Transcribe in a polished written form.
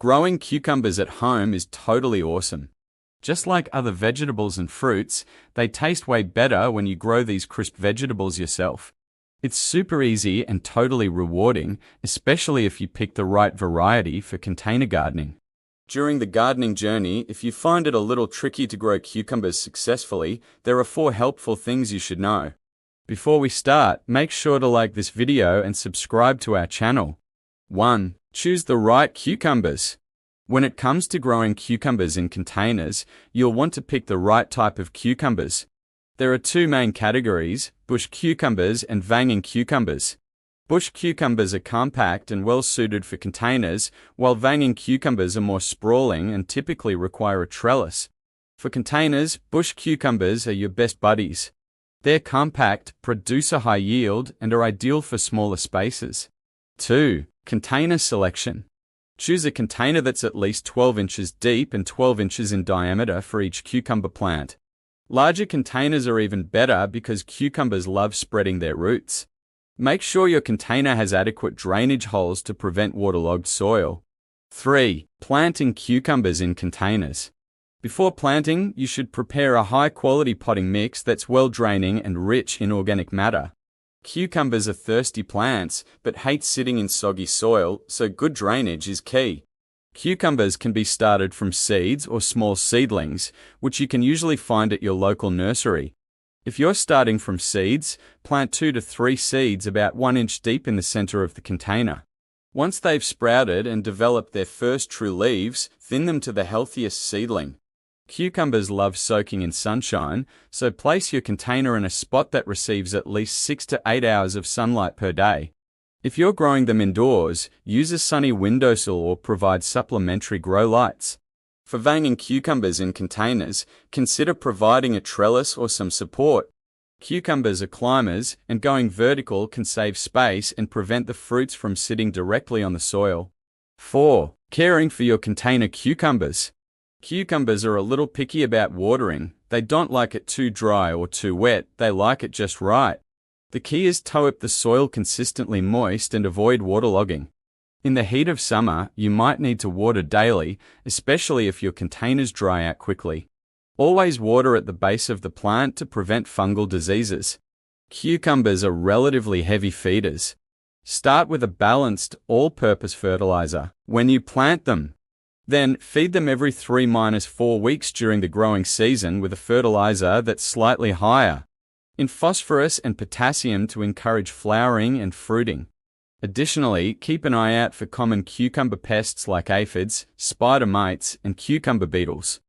Growing cucumbers at home is totally awesome. Just like other vegetables and fruits, they taste way better when you grow these crisp vegetables yourself. It's super easy and totally rewarding, especially if you pick the right variety for container gardening. During the gardening journey, if you find it a little tricky to grow cucumbers successfully, there are 4 helpful things you should know. Before we start, make sure to like this video and subscribe to our channel. 1. Choose the right cucumbers. When it comes to growing cucumbers in containers, you'll want to pick the right type of cucumbers. There are 2 main categories, bush cucumbers and vanging cucumbers. Bush cucumbers are compact and well suited for containers, while vanging cucumbers are more sprawling and typically require a trellis. For containers, bush cucumbers are your best buddies. They're compact, produce a high yield, and are ideal for smaller spaces. 2. Container selection. Choose a container that's at least 12 inches deep and 12 inches in diameter for each cucumber plant. Larger containers are even better because cucumbers love spreading their roots. Make sure your container has adequate drainage holes to prevent waterlogged soil. 3. Planting cucumbers in containers. Before planting, you should prepare a high-quality potting mix that's well-draining and rich in organic matter. Cucumbers are thirsty plants, but hate sitting in soggy soil, so good drainage is key. Cucumbers can be started from seeds or small seedlings, which you can usually find at your local nursery. If you're starting from seeds, plant 2 to 3 seeds about 1 inch deep in the center of the container. Once they've sprouted and developed their first true leaves, thin them to the healthiest seedling. Cucumbers love soaking in sunshine, so place your container in a spot that receives at least 6 to 8 hours of sunlight per day. If you're growing them indoors, use a sunny windowsill or provide supplementary grow lights. For vanging cucumbers in containers, consider providing a trellis or some support. Cucumbers are climbers, and going vertical can save space and prevent the fruits from sitting directly on the soil. 4. Caring for your container cucumbers. Cucumbers are a little picky about watering. They don't like it too dry or too wet, they like it just right. The key is to keep the soil consistently moist and avoid waterlogging. In the heat of summer, you might need to water daily, especially if your containers dry out quickly. Always water at the base of the plant to prevent fungal diseases. Cucumbers are relatively heavy feeders. Start with a balanced, all-purpose fertilizer when you plant them. Then, feed them every 3–4 weeks during the growing season with a fertilizer that's slightly higher in phosphorus and potassium to encourage flowering and fruiting. Additionally, keep an eye out for common cucumber pests like aphids, spider mites, and cucumber beetles.